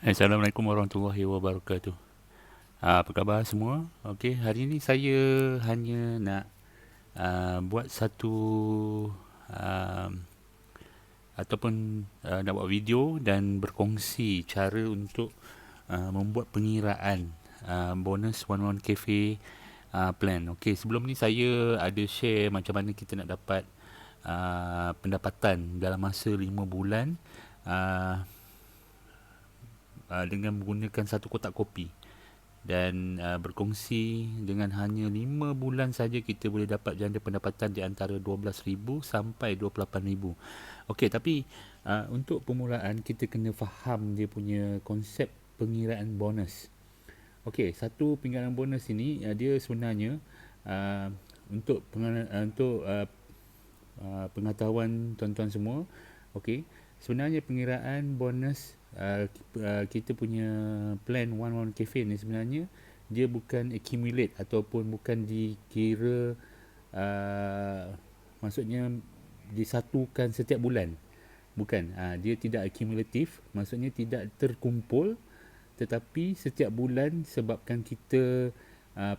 Assalamualaikum warahmatullahi wabarakatuh. Apa khabar semua? Okey, hari ini saya hanya nak buat satu uh, ataupun nak buat video dan berkongsi cara untuk membuat pengiraan bonus One One Cafe plan. Okey, sebelum ni saya ada share macam mana kita nak dapat pendapatan dalam masa 5 bulan uh, dengan menggunakan satu kotak kopi. Dan berkongsi dengan hanya 5 bulan saja kita boleh dapat janda pendapatan di antara 12,000 sampai 28,000. Okey, tapi untuk permulaan kita kena faham dia punya konsep pengiraan bonus. Okey, satu pengiraan bonus ini dia sebenarnya untuk pengetahuan tuan-tuan semua. Okey, sebenarnya pengiraan bonus kita punya plan One One Cafe ni sebenarnya dia bukan accumulate ataupun bukan dikira maksudnya disatukan setiap bulan. Bukan, dia tidak akumulatif, maksudnya tidak terkumpul, tetapi setiap bulan sebabkan kita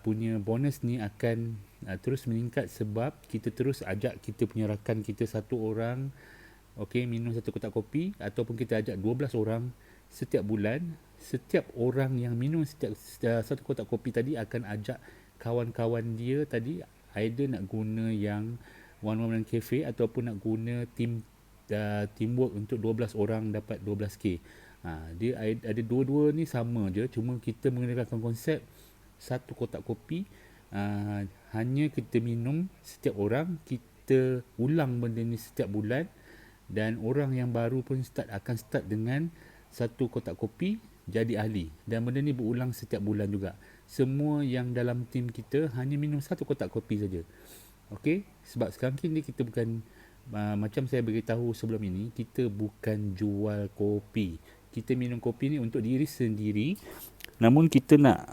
punya bonus ni akan terus meningkat sebab kita terus ajak kita punya rakan kita satu orang, okey, minum satu kotak kopi, ataupun kita ajak 12 orang setiap bulan. Setiap orang yang minum satu kotak kopi tadi akan ajak kawan-kawan dia tadi, either nak guna yang One One Cafe ataupun nak guna teamwork untuk 12 orang dapat 12k. Dia ada dua-dua ni sama je, cuma kita menggunakan konsep satu kotak kopi, hanya kita minum setiap orang, kita ulang benda ni setiap bulan. Dan orang yang baru pun akan start dengan satu kotak kopi, jadi ahli. Dan benda ni berulang setiap bulan juga. Semua yang dalam tim kita hanya minum satu kotak kopi saja. Okey, sebab sekarang ni kita bukan macam saya beritahu sebelum ini, kita bukan jual kopi. Kita minum kopi ni untuk diri sendiri. Namun kita nak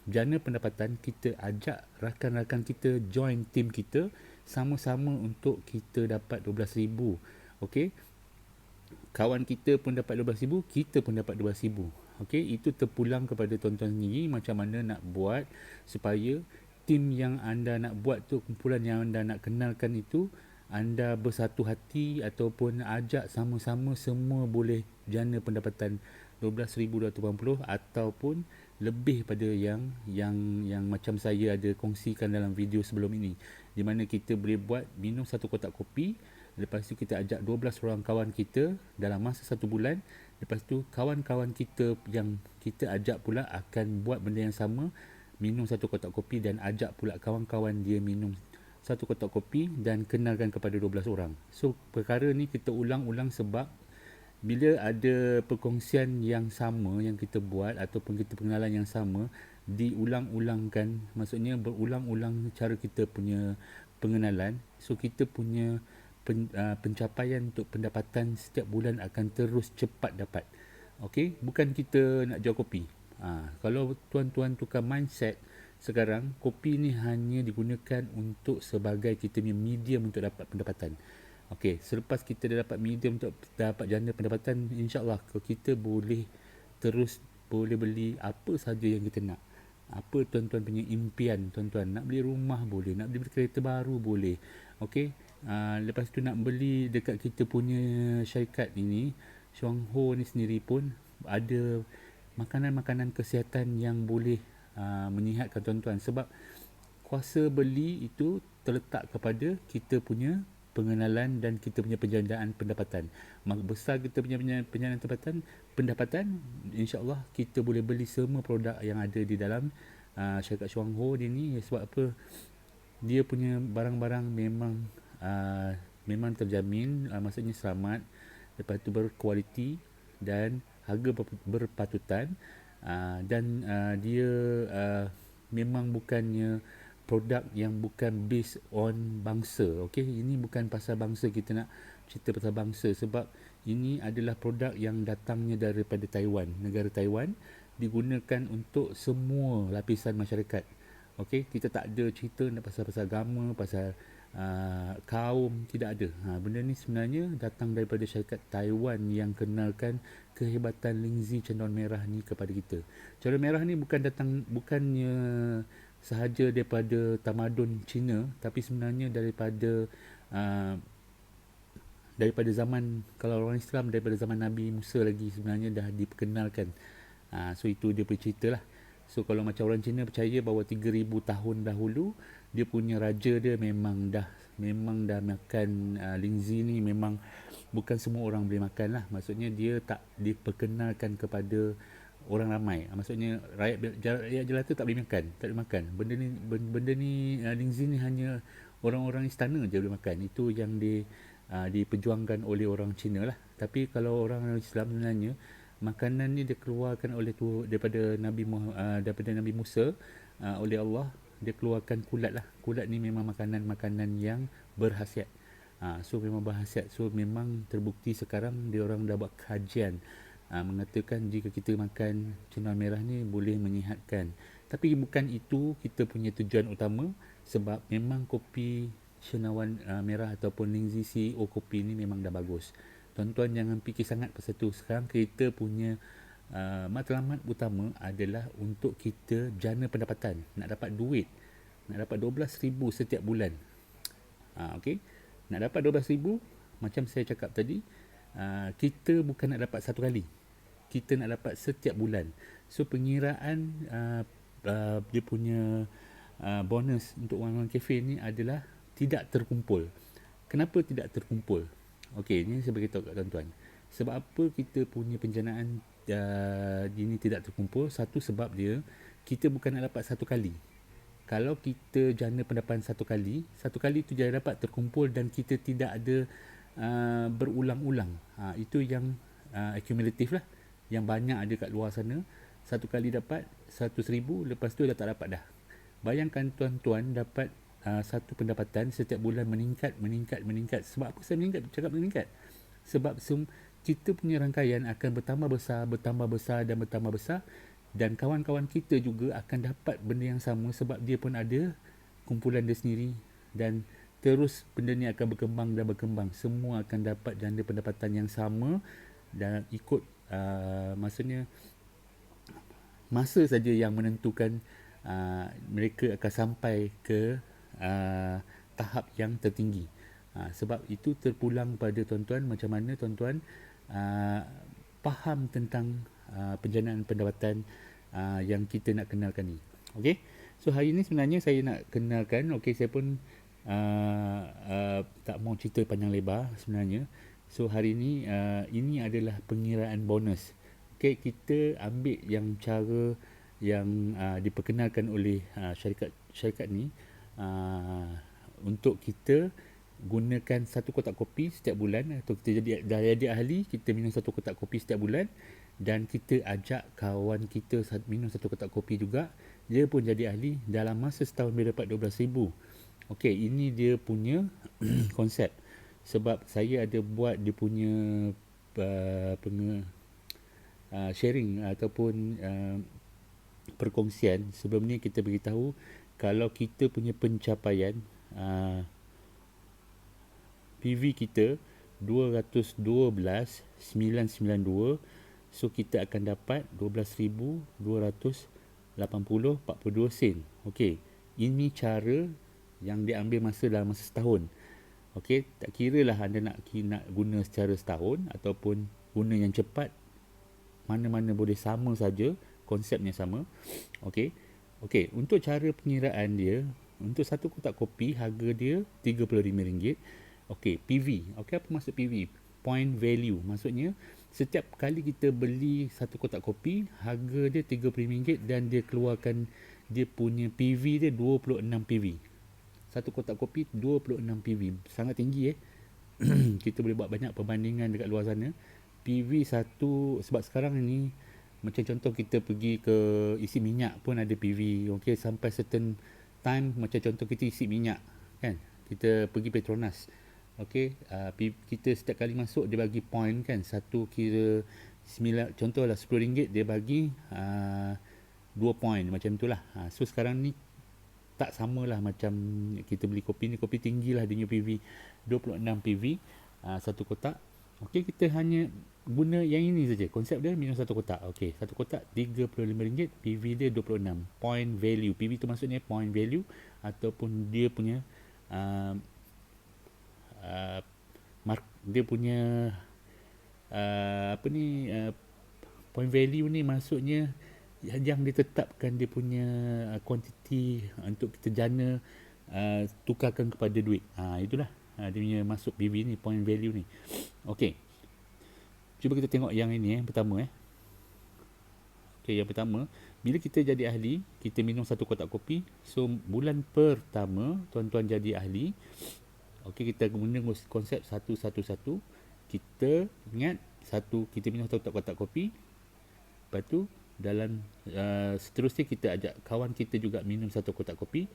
jana pendapatan, kita ajak rakan-rakan kita join tim kita sama-sama untuk kita dapat 12,000. Okey, kawan kita pun dapat 12,000, kita pun dapat 12,000. Okey, itu terpulang kepada tuan-tuan sendiri macam mana nak buat supaya tim yang anda nak buat tu, kumpulan yang anda nak kenalkan itu, anda bersatu hati ataupun ajak sama-sama, semua boleh jana pendapatan 12,280 ataupun lebih pada yang macam saya ada kongsikan dalam video sebelum ini, di mana kita boleh buat minum satu kotak kopi, lepas tu kita ajak 12 orang kawan kita dalam masa satu bulan. Lepas tu kawan-kawan kita yang kita ajak pula akan buat benda yang sama, minum satu kotak kopi, dan ajak pula kawan-kawan dia minum satu kotak kopi dan kenalkan kepada 12 orang. So perkara ni kita ulang-ulang sebab bila ada perkongsian yang sama yang kita buat ataupun kita pengenalan yang sama diulang-ulangkan, maksudnya berulang-ulang cara kita punya pengenalan, so kita punya pencapaian untuk pendapatan setiap bulan akan terus cepat dapat. Okey, bukan kita nak jual kopi. Kalau tuan-tuan tukar mindset, sekarang kopi ni hanya digunakan untuk sebagai kita punya medium untuk dapat pendapatan. Okey, selepas kita dah dapat medium untuk dapat jana pendapatan, insya-Allah kita boleh terus boleh beli apa saja yang kita nak. Apa tuan-tuan punya impian, tuan-tuan nak beli rumah boleh, nak beli kereta baru boleh. Okey, lepas tu nak beli dekat kita punya syarikat ini, Chuang Ho ni sendiri pun ada makanan-makanan kesihatan yang boleh menyihatkan tuan-tuan, sebab kuasa beli itu terletak kepada kita punya pengenalan dan kita punya penjandaan pendapatan. Maka besar kita punya penjandaan pendapatan, insya-Allah kita boleh beli semua produk yang ada di dalam syarikat Chuang Ho ni. Sebab apa? Dia punya barang-barang memang terjamin, maksudnya selamat, lepas tu berkualiti dan harga berpatutan, dan dia memang bukannya produk yang bukan based on bangsa. Okey, ini bukan pasal bangsa, kita nak cerita pasal bangsa sebab ini adalah produk yang datangnya daripada Taiwan, negara Taiwan, digunakan untuk semua lapisan masyarakat. Okey, kita tak ada cerita nak pasal agama, pasal kaum, tidak ada. Benda ni sebenarnya datang daripada syarikat Taiwan yang kenalkan kehebatan lingzi cendawan merah ni kepada kita. Cendawan merah ni bukannya sahaja daripada tamadun Cina, tapi sebenarnya uh, daripada zaman, kalau orang Islam, daripada zaman Nabi Musa lagi sebenarnya dah diperkenalkan. So itu dia punya cerita lah. So kalau macam orang Cina percaya bahawa 3000 tahun dahulu dia punya raja dia memang dah makan lingzi ni. Memang bukan semua orang boleh makan lah. Maksudnya dia tak diperkenalkan kepada orang ramai. Maksudnya rakyat jelata tak boleh makan, benda ni lingzi ni hanya orang-orang istana je boleh makan. Itu yang diperjuangkan oleh orang Cina lah. Tapi kalau orang Islam sebenarnya, makanan ni dikeluarkan daripada Nabi Musa, oleh Allah. Dia keluarkan kulat lah. Kulat ni memang makanan yang berkhasiat. So memang berkhasiat. So memang terbukti sekarang dia orang dah buat kajian, mengatakan jika kita makan cendawan merah ni boleh menyihatkan. Tapi bukan itu kita punya tujuan utama, sebab memang kopi cendawan merah ataupun lingzi CEO kopi ni memang dah bagus. Tuan-tuan jangan fikir sangat pasal tu. Sekarang kita punya matlamat utama adalah untuk kita jana pendapatan, nak dapat duit, nak dapat 12,000 setiap bulan. Okey, nak dapat 12,000, macam saya cakap tadi, kita bukan nak dapat satu kali, kita nak dapat setiap bulan. So pengiraan dia punya bonus untuk orang-orang kafe ni adalah tidak terkumpul. Kenapa tidak terkumpul? Okey, ni saya beritahu kat tuan-tuan. Sebab apa kita punya penjanaan ini tidak terkumpul? Satu, sebab kita bukan nak dapat satu kali. Kalau kita jana pendapatan satu kali tu dia dapat terkumpul dan kita tidak ada berulang-ulang. Itu yang akumulatif lah, yang banyak ada kat luar sana. Satu kali dapat 100,000, lepas tu dah tak dapat dah. Bayangkan tuan-tuan dapat satu pendapatan setiap bulan meningkat. Sebab apa saya cakap meningkat? Sebab kita punya rangkaian akan bertambah besar, dan kawan-kawan kita juga akan dapat benda yang sama sebab dia pun ada kumpulan dia sendiri, dan terus benda ni akan berkembang. Semua akan dapat janda pendapatan yang sama, dan ikut maksudnya masa saja yang menentukan mereka akan sampai ke tahap yang tertinggi. Sebab itu terpulang pada tuan-tuan, macam mana tuan-tuan faham tentang penjanaan pendapatan yang kita nak kenalkan ni. Okey, so hari ni sebenarnya saya nak kenalkan, saya pun tak mau cerita panjang lebar sebenarnya. So hari ni ini adalah pengiraan bonus. Okey, kita ambil yang cara yang diperkenalkan oleh syarikat ni, untuk kita gunakan satu kotak kopi setiap bulan, atau kita jadi ahli, kita minum satu kotak kopi setiap bulan, dan kita ajak kawan kita minum satu kotak kopi juga, dia pun jadi ahli. Dalam masa setahun dia dapat 12,000. Okey, ini dia punya konsep. Sebab saya ada buat dia punya sharing ataupun perkongsian. Sebelum ni kita beritahu kalau kita punya pencapaian PV kita 212,992, so kita akan dapat 12,280.42 sen. Okey, ini cara yang diambil masa dalam masa setahun. Okey, tak kira lah anda nak guna secara setahun ataupun guna yang cepat, mana-mana boleh, sama saja, konsepnya sama. Okey, untuk cara pengiraan dia, untuk satu kotak kopi harga dia RM35. Okey, PV. Okey, apa maksud PV? Point value. Maksudnya setiap kali kita beli satu kotak kopi, harga dia RM35 dan dia keluarkan dia punya PV dia 26 PV. Satu kotak kopi 26 PV. Sangat tinggi kita boleh buat banyak perbandingan dekat luar sana. PV satu, sebab sekarang ni macam contoh kita pergi ke isi minyak pun ada PV. Okey, sampai certain time, macam contoh kita isi minyak kan, kita pergi Petronas. Okey, kita setiap kali masuk dia bagi point kan, satu kira 9, contohlah RM10 dia bagi 2 point, macam itulah. So sekarang ni tak samalah macam kita beli kopi ni. Kopi tinggi lah dia punya PV, 26 PV satu kotak. Okey, kita hanya guna yang ini saja. Konsep dia minum satu kotak. Okey, satu kotak RM35, PV dia 26. Point value. PV tu maksudnya point value ataupun dia punya uh, dia punya point value ni maksudnya yang ditetapkan dia punya kuantiti untuk kita jana tukarkan kepada duit. Itulah dia punya masuk PV ni, point value ni. Okey, cuba kita tengok yang ini yang pertama. Okey, yang pertama, bila kita jadi ahli, kita minum satu kotak kopi. So bulan pertama tuan-tuan jadi ahli. Okey, kita guna konsep 1-1-1. Kita ingat kita minum satu kotak kopi. Lepas tu dalam seterusnya kita ajak kawan kita juga minum satu kotak kopi.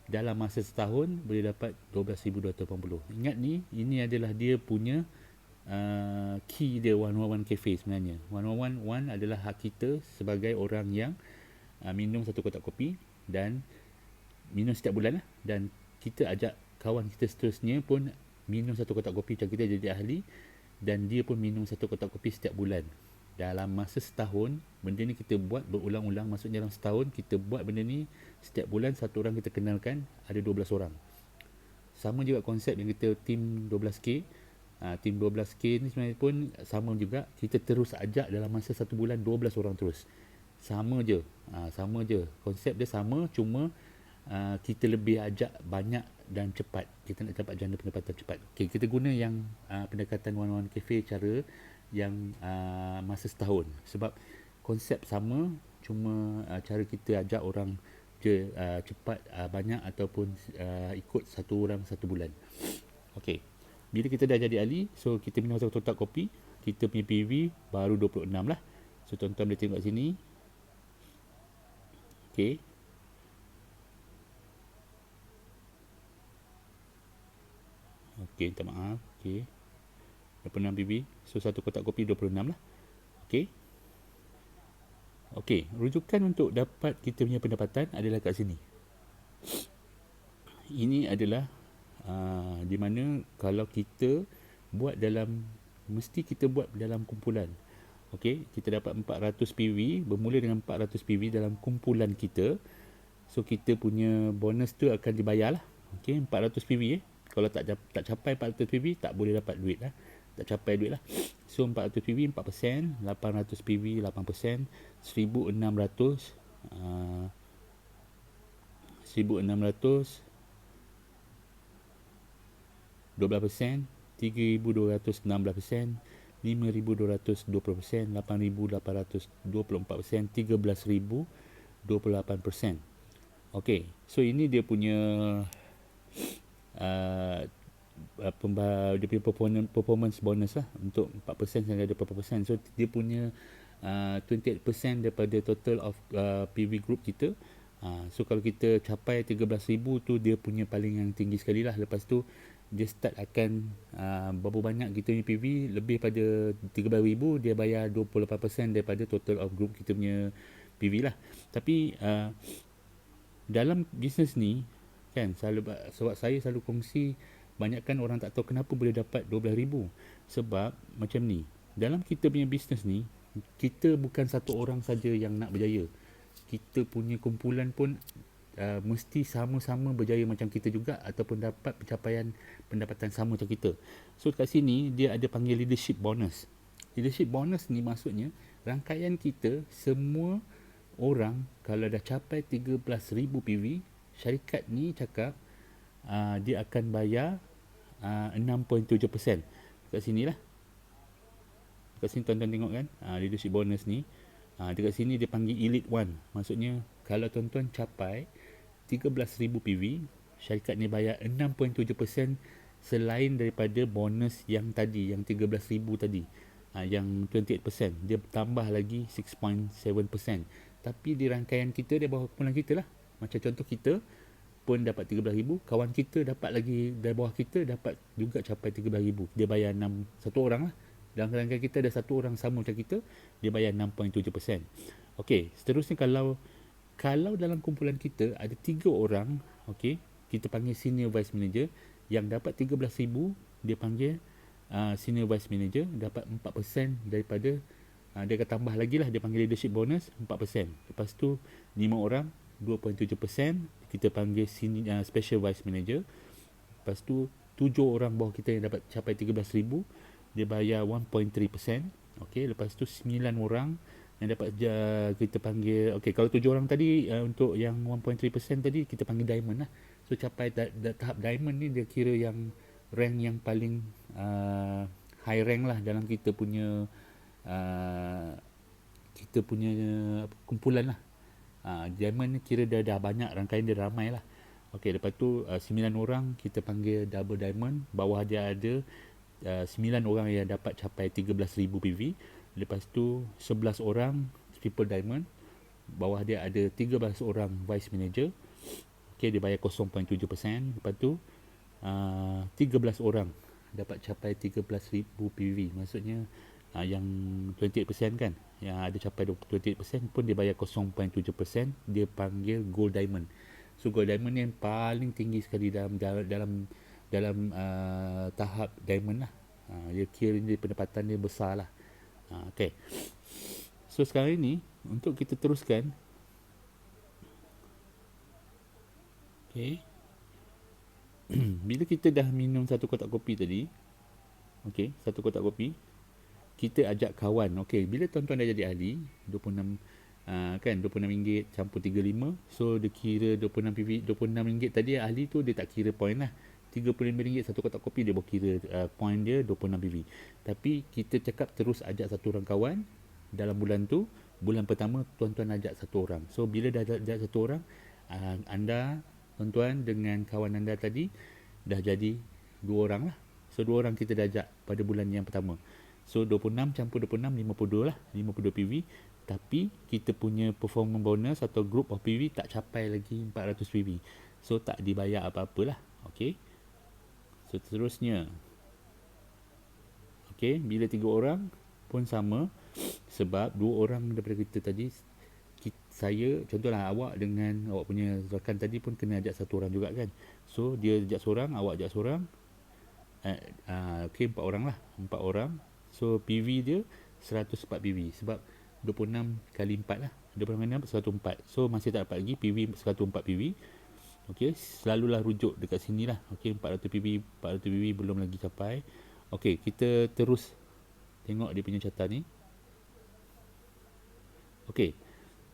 Dalam masa setahun boleh dapat 12,280. Ingat ni, ini adalah dia punya key dia 111 Cafe sebenarnya. 111 adalah hak kita sebagai orang yang minum satu kotak kopi dan minum setiap bulan lah. Dan kita ajak kawan kita seterusnya pun minum satu kotak kopi macam kita jadi ahli, dan dia pun minum satu kotak kopi setiap bulan. Dalam masa setahun, benda ni kita buat berulang-ulang. Maksudnya dalam setahun kita buat benda ni, setiap bulan satu orang kita kenalkan, ada 12 orang. Sama juga konsep yang kita tim 12K. Tim 12K ni sebenarnya pun sama juga. Kita terus ajak dalam masa satu bulan 12 orang terus. Sama je. Konsep dia sama, cuma kita lebih ajak banyak dan cepat. Kita nak dapat jana pendapatan cepat. Okay, kita guna yang pendekatan One Cafe cara yang masa setahun. Sebab konsep sama, cuma cara kita ajak orang je cepat, banyak ataupun ikut satu orang satu bulan. Okey, bila kita dah jadi ahli, so kita minum satu kotak kopi, kita punya PV baru 26 lah. So tuan-tuan boleh tengok sini. Okey, minta maaf. Okey, 26 PV. So satu kotak kopi 26 lah. Okey. Okey, rujukan untuk dapat kita punya pendapatan adalah kat sini. Ini adalah di mana kalau kita buat mesti kita buat dalam kumpulan. Okey, kita dapat 400 PV, bermula dengan 400 PV dalam kumpulan kita. So kita punya bonus tu akan dibayar lah. Okey, 400 PV Kalau tak capai 400 PV, tak boleh dapat duit lah. Tak capai duit lah. So 400 PV 4%, 800 PV 8%, 1600 12%, 3216%, 5220%, 8824%, 13028%. Okey, so ini dia punya dia punya performance bonus lah untuk 4% sampai ada 4%. So dia punya 28% daripada total of PV group kita. So kalau kita capai 13,000 tu dia punya paling yang tinggi sekali lah. Lepas tu dia start akan berapa banyak kita punya PV, lebih pada 13,000 dia bayar 28% daripada total of group kita punya PV lah. Tapi dalam bisnes ni kan, sebab saya selalu kongsi, banyakkan orang tak tahu kenapa boleh dapat 12,000. Sebab macam ni, dalam kita punya bisnes ni, kita bukan satu orang saja yang nak berjaya. Kita punya kumpulan pun mesti sama-sama berjaya macam kita juga, ataupun dapat pencapaian pendapatan sama macam kita. So kat sini dia ada panggil leadership bonus. Leadership bonus ni maksudnya rangkaian kita semua orang kalau dah capai 13,000 PV, syarikat ni cakap dia akan bayar 6.7%. Dekat sini lah. Dekat sini tuan-tuan tengok kan, leadership bonus ni. Dekat sini dia panggil Elite One. Maksudnya kalau tuan-tuan capai 13,000 PV, syarikat ni bayar 6.7% selain daripada bonus yang tadi, yang 13,000 tadi. Yang 28%. Dia tambah lagi 6.7%. Tapi di rangkaian kita, dia bawah kumpulan kita lah. Macam contoh kita pun dapat 13,000, kawan kita dapat lagi dari bawah kita dapat juga capai 13,000. Dia bayar 6 satu orang lah. Dalam rangkaian kita ada satu orang sama macam kita, dia bayar 6.7%. Okey, seterusnya kalau Kalau dalam kumpulan kita ada 3 orang, okey, kita panggil senior vice manager, yang dapat 13,000 dia panggil senior vice manager, dapat 4% daripada dia akan tambah lagi lah, dia panggil leadership bonus 4%. Lepas tu 5 orang 2.7% kita panggil senior, special vice manager. Lepas tu 7 orang bawah kita yang dapat capai 13,000 dia bayar 1.3%. Okey, lepas tu 9 orang yang dapat kita panggil, okey, kalau 7 orang tadi untuk yang 1.3% tadi kita panggil diamond lah. So capai tahap diamond ni dia kira yang rank yang paling high rank lah dalam kita punya kumpulan lah. Diamond ni kira dah banyak, rangkaian dia ramai lah. Okey, lepas tu 9 orang kita panggil double diamond. Bawah dia ada 9 orang yang dapat capai 13,000 PV. Lepas tu 11 orang triple diamond. Bawah dia ada 13 orang vice manager. Okey, dia bayar 0.7%. Lepas tu 13 orang dapat capai 13,000 PV. Maksudnya yang 28% kan, yang ada capai 28% pun dia bayar 0.7%. Dia panggil gold diamond. So gold diamond ni yang paling tinggi sekali dalam tahap diamond lah. Dia kira dia pendapatan dia besar lah. Okay. So sekarang ni untuk kita teruskan. Okay. Bila kita dah minum satu kotak kopi tadi, okay, satu kotak kopi, kita ajak kawan. Okay, bila tuan-tuan dah jadi ahli 26 kan, RM26 campur 35, so dia kira 26 PV. RM26 tadi ahli tu dia tak kira point lah. RM35 satu kotak kopi dia boleh kira point dia 26 PV. Tapi kita cakap terus ajak satu orang kawan dalam bulan tu. Bulan pertama tuan-tuan ajak satu orang. So bila dah ajak satu orang, anda tuan-tuan dengan kawan anda tadi dah jadi 2 orang lah. So 2 orang kita dah ajak pada bulan yang pertama. So 26 campur 26 52 lah, 52 PV. Tapi kita punya performance bonus atau group of PV tak capai lagi 400 PV. So tak dibayar apa-apalah. Okey. So seterusnya, okey, bila 3 orang pun sama, sebab 2 orang daripada kita tadi, saya contohlah awak dengan awak punya rakan tadi pun kena ajak satu orang juga kan. So dia ajak seorang, awak ajak seorang, okey, 4 orang lah, 4 orang. So PV dia 104 PV sebab 26 kali 4 lah, 26 kali 6 104. So masih tak dapat lagi PV 104 PV. Okey, selalulah rujuk dekat sini lah. Okey, 400 PV, 400 PV belum lagi capai. Okey, kita terus tengok dia punya catatan ni. Okey,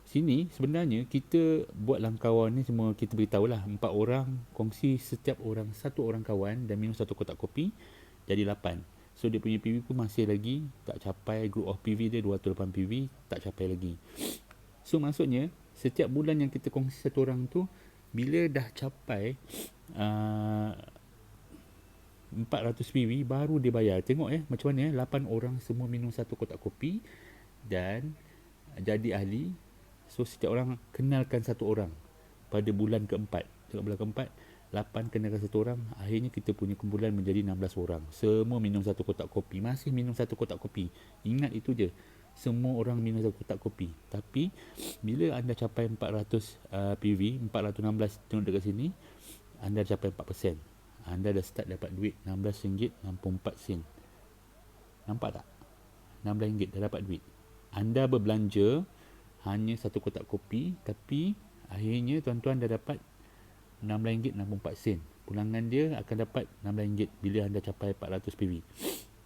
sini sebenarnya kita buat langkauan ni semua kita beritahulah 4 orang kongsi setiap orang satu orang kawan dan minum satu kotak kopi, jadi 8. So dia punya PV pun masih lagi tak capai, group of PV dia 208 PV, tak capai lagi. So maksudnya setiap bulan yang kita kongsi satu orang tu, bila dah capai 400 PV baru dia bayar. Tengok macam mana 8 orang semua minum satu kotak kopi dan jadi ahli. So setiap orang kenalkan satu orang pada bulan keempat. Dekat bulan keempat 8 kenalkan satu orang. Akhirnya kita punya kumpulan menjadi 16 orang. Semua minum satu kotak kopi. Masih minum satu kotak kopi. Ingat itu je. Semua orang minum satu kotak kopi. Tapi bila anda capai 400 PV, 416 tengok dekat sini, anda capai 4%. Anda dah start dapat duit RM16.64. Nampak tak? RM16 dah dapat duit. Anda berbelanja hanya satu kotak kopi, tapi akhirnya tuan-tuan dah dapat RM16.64. Pulangan dia akan dapat RM16 bila anda capai 400 PV.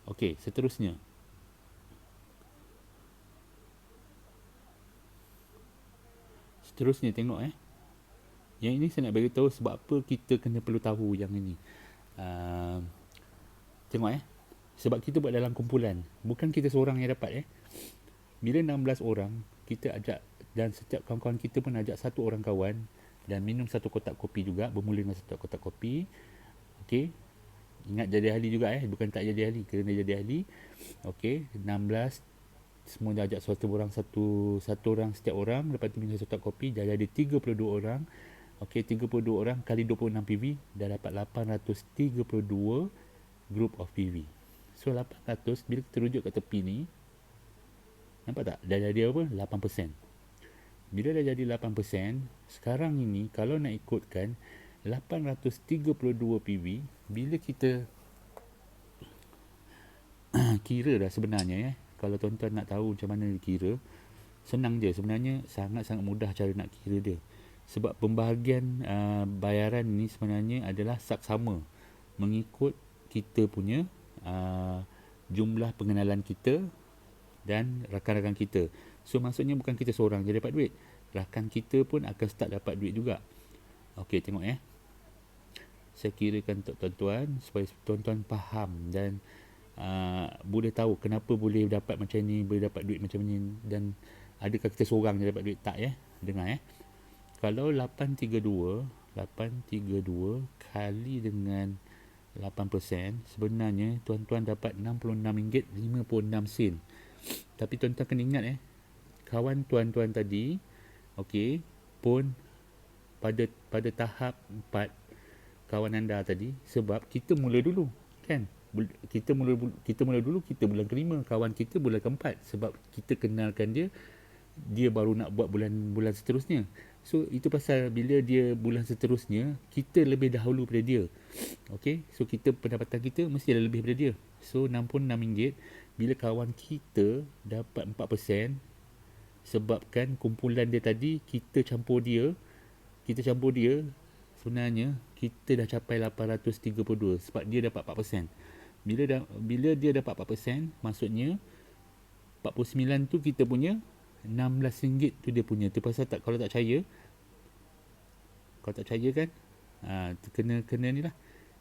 Okey, seterusnya. Seterusnya tengok Yang ini saya nak beritahu sebab apa kita kena perlu tahu yang ini. Tengok sebab kita buat dalam kumpulan. Bukan kita seorang yang dapat Bila 16 orang kita ajak dan setiap kawan-kawan kita pun ajak satu orang kawan dan minum satu kotak kopi juga, bermula dengan satu kotak kopi. Okey. Ingat jadi ahli juga bukan tak jadi ahli, kena jadi ahli. Okey, 16 semua dah ajak satu orang setiap orang, lepas tu minum satu kotak kopi, dah ada 32 orang. Okey, 32 orang kali 26 PV dah dapat 832 group of PV. So 800 bila kita rujuk kat tepi ni, nampak tak? Dah jadi apa? 8%. Bila dah jadi 8%, sekarang ini kalau nak ikutkan 832 PV, bila kita kira dah sebenarnya kalau tuan-tuan nak tahu macam mana dia kira, senang je sebenarnya, sangat-sangat mudah cara nak kira dia. Sebab pembahagian bayaran ni sebenarnya adalah saksama mengikut kita punya jumlah pengenalan kita dan rakan-rakan kita. So maksudnya bukan kita seorang je dapat duit, rakan kita pun akan start dapat duit juga. Okey, tengok saya kirakan untuk tuan-tuan supaya tuan-tuan faham dan boleh tahu kenapa boleh dapat macam ni, boleh dapat duit macam ni, dan adakah kita seorang je dapat duit. Tak dengar kalau 832 kali dengan 8%, sebenarnya tuan-tuan dapat RM66.56. Tapi tuan-tuan kena ingat kawan tuan-tuan tadi okey pun pada tahap 4 kawan anda tadi, sebab kita mula dulu kan, kita mula dulu, kita bulan kelima, kawan kita bulan keempat, sebab kita kenalkan dia baru nak buat bulan seterusnya. So itu pasal bila dia bulan seterusnya, kita lebih dahulu pada dia. Okey, so kita pendapatan kita mesti lebih pada dia. So RM66, bila kawan kita dapat 4%, sebabkan kumpulan dia tadi kita campur dia, sebenarnya kita dah capai 832 sebab dia dapat 4%. Bila dia dapat 4%, maksudnya 49 tu kita punya, RM16 tu dia punya. Tu pasal kalau tak percaya kan, kena ni lah,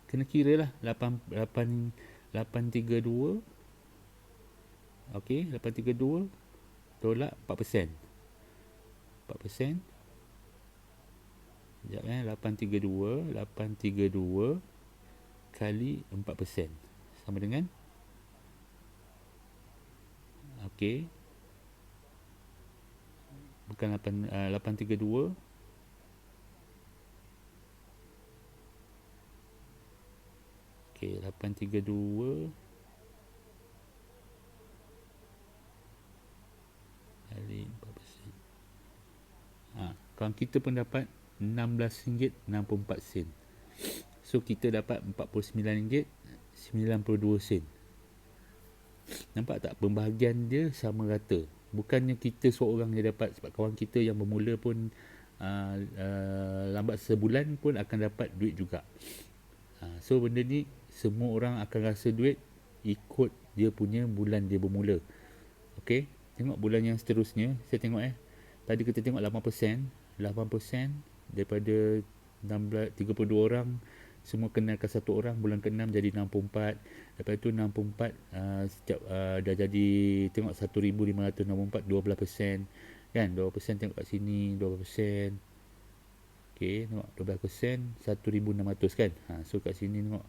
kena kira lah 832. okey, 832 tolak 4%. 4%. Sekejap 832 kali 4% sama dengan, okey, bukan 832, okey, 832 kali 4%. Kawan kita pun dapat RM16.64. So kita dapat RM49.92. Nampak tak pembahagian dia sama rata? Bukannya kita seorang yang dapat, sebab kawan kita yang bermula pun lambat sebulan pun akan dapat duit juga. So benda ni semua orang akan rasa duit ikut dia punya bulan dia bermula. Okey, tengok bulan yang seterusnya. Saya tengok tadi kita tengok 8% daripada 32 orang, semua kenalkan satu orang, bulan ke-6 jadi 64. Lepas tu 64 setiap dah jadi, tengok 1564, 12% kan, 12% tengok kat sini 12%. okey, tengok 12% 1600 kan. So kat sini tengok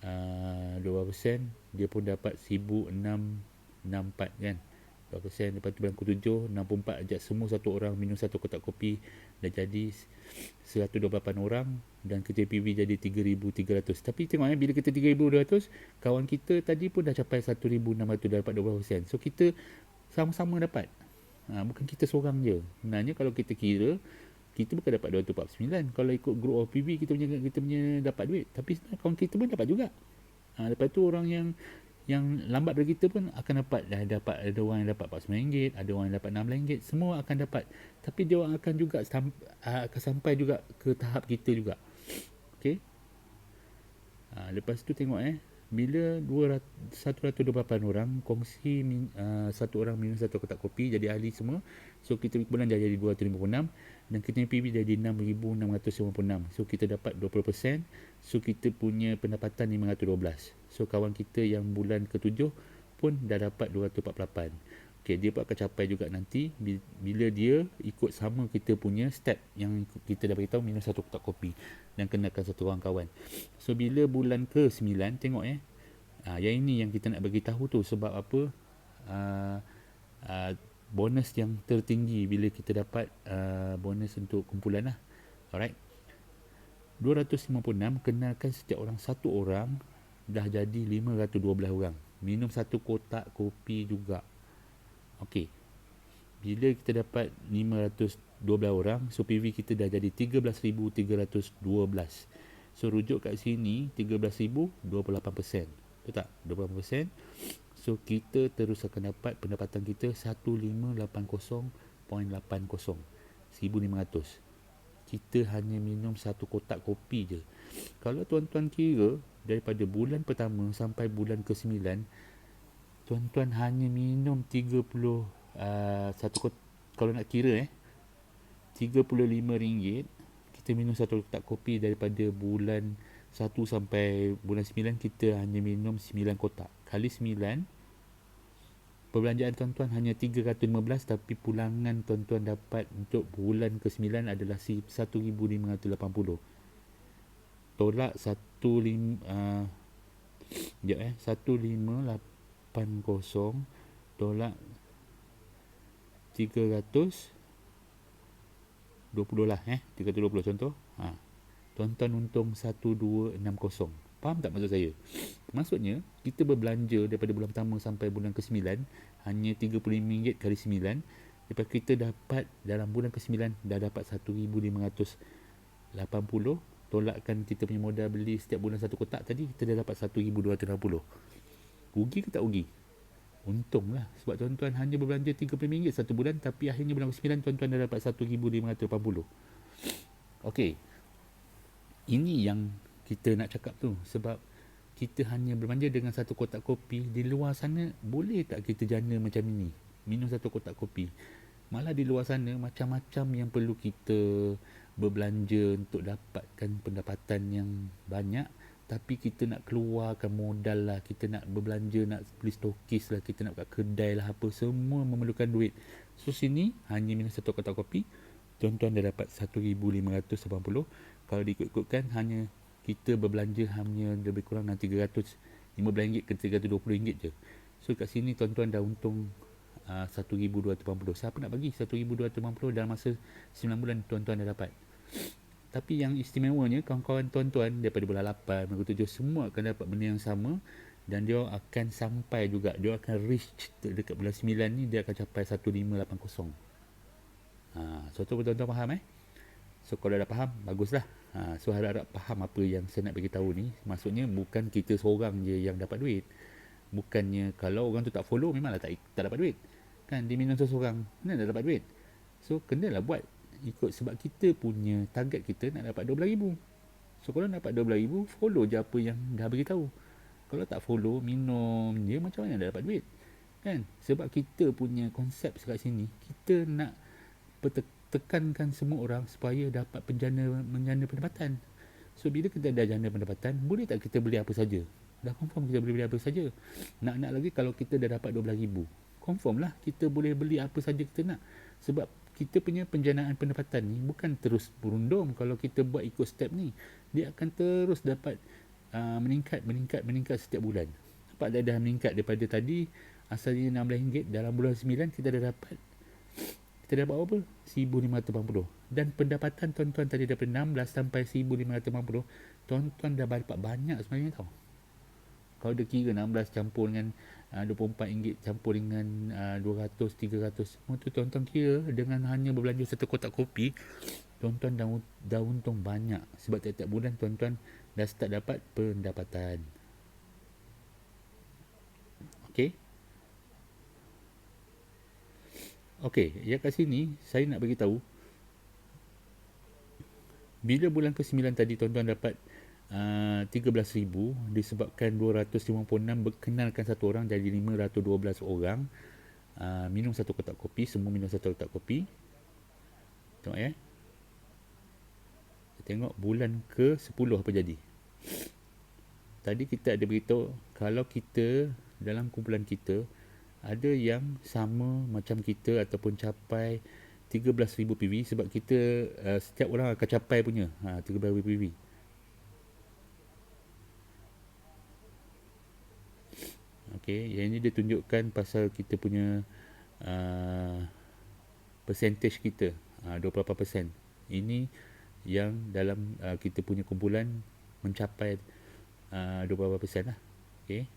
12% dia pun dapat 1664 kan, 12%. Lepas tu bulan ke-7 64, ajak semua satu orang minum satu kotak kopi, dah jadi 128 orang, dan kita PV jadi 3300. Tapi tengok bila kita 3200, kawan kita tadi pun dah capai 1600, dah dapat 12%. So kita sama-sama dapat, bukan kita seorang je. Sebenarnya kalau kita kira, kita bukan dapat 249 kalau ikut group of PV kita punya dapat duit, tapi sebenarnya kawan kita pun dapat juga. Lepas tu orang yang lambat dari kita pun akan dapat. Ada orang yang dapat RM49, ada orang yang dapat RM16, semua akan dapat. Tapi dia orang akan juga akan sampai juga ke tahap kita juga. Okey. Lepas tu tengok bila 128 orang kongsi satu orang minum satu kotak kopi, jadi ahli semua. So kita bulan dah jadi 256, dan kita PV jadi 6,656. So kita dapat 20%. So kita punya pendapatan 512. So kawan kita yang bulan ke-7 pun dah dapat 248. Okey, dia pun akan capai juga nanti bila dia ikut sama kita punya step yang kita dah beritahu, minum satu kotak kopi dan kenalkan satu orang kawan. So bila bulan ke-9, tengok yang ini yang kita nak bagi tahu tu, sebab apa bonus yang tertinggi bila kita dapat bonus untuk kumpulan lah. Alright, 256 kenalkan setiap orang satu orang, dah jadi 512 orang minum satu kotak kopi juga. Okey, Bila kita dapat 512 orang, so PV kita dah jadi 13,312. So rujuk kat sini 13,000, 28%. Betul tak? 28%. So kita terus akan dapat pendapatan kita 1580.80, 1,500. Kita hanya minum satu kotak kopi je. Kalau tuan-tuan kira daripada bulan pertama sampai bulan ke-9, tuan-tuan hanya minum 30 satu kotak, kalau nak kira RM35, kita minum satu kotak kopi. Daripada bulan 1 sampai bulan 9 kita hanya minum 9 kotak. Kali 9, perbelanjaan tuan-tuan hanya 315, tapi pulangan tuan-tuan dapat untuk bulan ke-9 adalah 1,580. Tolak 1580 tolak 320 lah, 320 contoh. Tuan-tuan untung 1260. Faham tak maksud saya? Maksudnya kita berbelanja daripada bulan pertama sampai bulan ke-9 hanya RM35 kali 9. Lepas kita dapat dalam bulan ke-9 dah dapat 1,580. Tolakkan kita punya modal beli setiap bulan satu kotak tadi, kita dah dapat 1,260. Rugi ke tak rugi? Untung lah, sebab tuan-tuan hanya berbelanja RM35 satu bulan, tapi akhirnya bulan ke-9 tuan-tuan dah dapat 1,580. Okey, ini yang kita nak cakap tu. Sebab kita hanya berbelanja dengan satu kotak kopi, di luar sana boleh tak kita jana macam ini, minum satu kotak kopi? Malah di luar sana macam-macam yang perlu kita berbelanja untuk dapatkan pendapatan yang banyak. Tapi kita nak keluarkan modal lah, kita nak berbelanja, nak beli stokis lah, kita nak buka kedai lah, apa semua memerlukan duit. So sini hanya minum satu kotak kopi, tuan-tuan dah dapat 1,580. Kalau diikut-ikutkan, hanya kita berbelanja hanya lebih kurang RM315 ke RM320 je. So kat sini tuan-tuan dah untung 1,280. Siapa nak bagi 1,280 dalam masa 9 bulan tuan-tuan dah dapat? Tapi yang istimewanya, kawan-kawan tuan-tuan daripada bulan 8, bulan 7 semua akan dapat benda yang sama. Dan dia akan sampai juga, dia akan reach dekat bulan 9 ni, dia akan capai 1,580. So tu tuan-tuan faham So kalau dah faham, baguslah. So harap-harap faham apa yang saya nak bagi tahu ni. Maksudnya bukan kita seorang je yang dapat duit. Bukannya kalau orang tu tak follow, memanglah tak dapat duit. Kan dia minum seorang, mana dah dapat duit? So kenalah buat ikut, sebab kita punya target kita nak dapat 12,000. So kalau nak dapat 12,000, follow je apa yang dah bagi tahu. Kalau tak follow, minum je, macam mana dah dapat duit? Kan? Sebab kita punya konsep kat sini, kita nak tekankan semua orang supaya dapat menjana pendapatan. So bila kita dah jana pendapatan, boleh tak kita beli apa saja? Dah confirm kita boleh beli apa saja. Nak lagi kalau kita dah dapat 12,000, confirm lah kita boleh beli apa saja kita nak. Sebab kita punya penjanaan pendapatan ni bukan terus berundum. Kalau kita buat ikut step ni, dia akan terus dapat meningkat setiap bulan. Nampak dah meningkat daripada tadi asalnya RM16, dalam bulan 9 kita dah dapat apa? 1,580. Dan pendapatan tuan-tuan tadi daripada 16 sampai 1,580, tuan-tuan dah dapat banyak sebenarnya tau. Kalau dia kira 16 campur dengan RM24 campur dengan 200, 300, semua tu tuan-tuan kira dengan hanya berbelanja satu kotak kopi, tuan-tuan dah untung banyak. Sebab tiap-tiap bulan tuan-tuan dah start dapat pendapatan. Okey, yang kat sini saya nak bagi tahu, bila bulan ke-9 tadi tuan-tuan dapat 13,000, disebabkan 256 berkenalkan satu orang, jadi 512 orang minum satu kotak kopi. Semua minum satu kotak kopi. Tengok tengok bulan ke-10 apa jadi. Tadi kita ada beritahu, kalau kita dalam kumpulan kita ada yang sama macam kita ataupun capai 13,000 PV, sebab kita setiap orang akan capai punya 13,000 PV. Okey, yang ini dia tunjukkan pasal kita punya percentage kita, 28%. Ini yang dalam kita punya kumpulan mencapai 28% lah. Okey.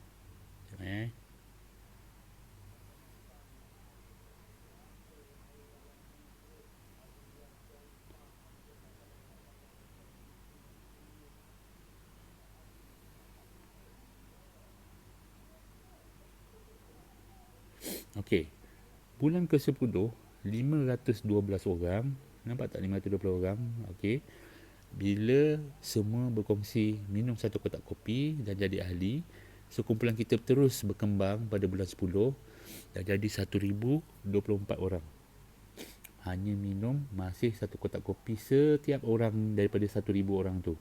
Okey, bulan ke-10, 512 orang. Nampak tak 512 orang? Okey. Bila semua berkongsi minum satu kotak kopi dan jadi ahli, so kumpulan kita terus berkembang pada bulan 10 dah jadi 1024 orang. Hanya minum masih satu kotak kopi setiap orang daripada 1000 orang tu.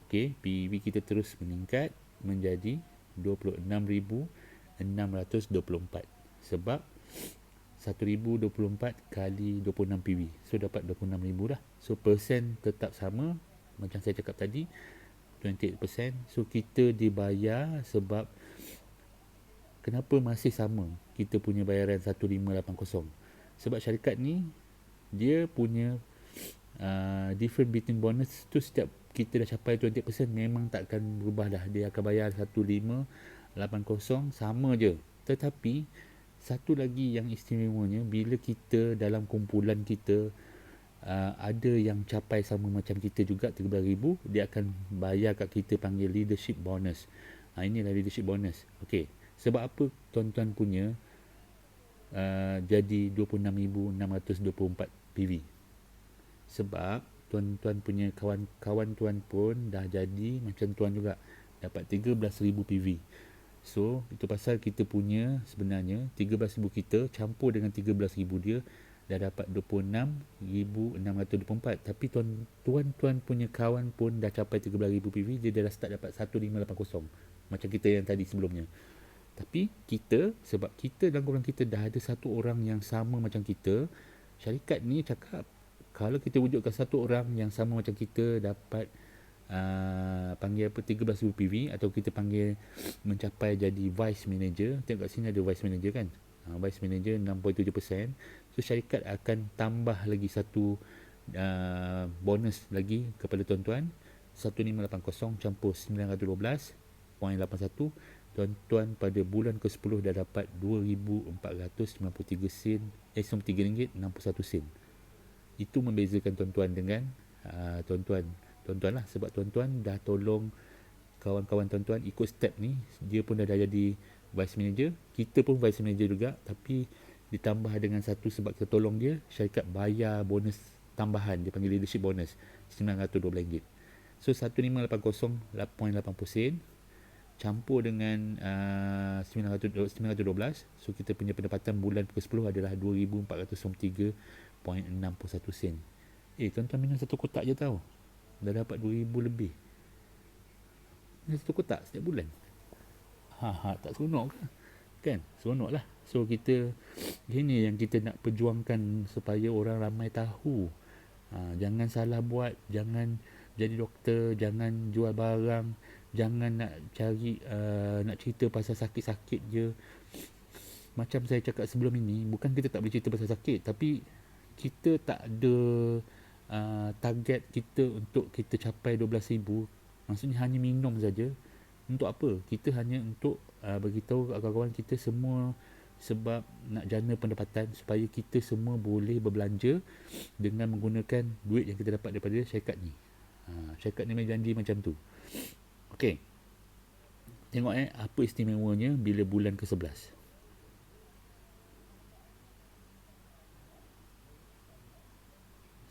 Okey, PV kita terus meningkat menjadi 26624 sebab 1024 kali 26 PV. So dapat 26,000 lah. So persen tetap sama macam saya cakap tadi, 28%. So kita dibayar sebab kenapa masih sama kita punya bayaran 1580? Sebab syarikat ni dia punya different between bonus tu setiap kita dah capai 20% memang takkan berubah dah. Dia akan bayar 1580 sama je. Tetapi satu lagi yang istimewanya, bila kita dalam kumpulan kita ada yang capai sama macam kita juga 13,000, dia akan bayar kat kita, panggil leadership bonus. Inilah leadership bonus. Okey, sebab apa tuan-tuan punya jadi 26,624 PV? Sebab tuan-tuan punya kawan-kawan tuan pun dah jadi macam tuan juga, dapat 13,000 PV. So itu pasal kita punya sebenarnya 13,000 kita campur dengan 13,000 dia dah dapat 26,624. Tapi tuan-tuan punya kawan pun dah capai 13,000 PV, dia dah start dapat 1580 macam kita yang tadi sebelumnya. Tapi kita, sebab kita dalam kumpulan kita dah ada satu orang yang sama macam kita, syarikat ni cakap kalau kita wujudkan satu orang yang sama macam kita dapat panggil apa, 13,000 PV, atau kita panggil mencapai jadi vice manager. Tengok kat sini ada vice manager kan, vice manager 6.7%. So syarikat akan tambah lagi satu bonus lagi kepada tuan-tuan, 1580 campur 912.81. Tuan-tuan pada bulan ke-10 dah dapat 2,493 sen, RM93.61. Itu membezakan tuan-tuan dengan tuan-tuan lah, sebab tuan-tuan dah tolong kawan-kawan tuan-tuan ikut step ni. Dia pun dah jadi vice manager, kita pun vice manager juga, tapi ditambah dengan satu sebab kita tolong dia, syarikat bayar bonus tambahan, dia panggil leadership bonus, RM912. So 1580.80 sen campur dengan 912, so kita punya pendapatan bulan ke-10 adalah 2,493.61 sen. Tuan-tuan minum satu kotak je tau, dah dapat 2,000 lebih. Minum satu kotak setiap bulan. Tak seronok ke? Kan? Seronok lah. So kita, ini yang kita nak perjuangkan supaya orang ramai tahu. Jangan salah buat, jangan jadi doktor, jangan jual barang, jangan nak cari nak cerita pasal sakit-sakit je. Macam saya cakap sebelum ini, bukan kita tak boleh cerita pasal sakit, tapi kita tak ada target kita untuk kita capai 12,000. Maksudnya hanya minum saja. Untuk apa? Kita hanya untuk beritahu kawan-kawan kita semua, sebab nak jana pendapatan supaya kita semua boleh berbelanja dengan menggunakan duit yang kita dapat daripada syarikat ni. Syarikat ni janji macam tu. Okey, tengok apa istimewanya bila bulan ke-11.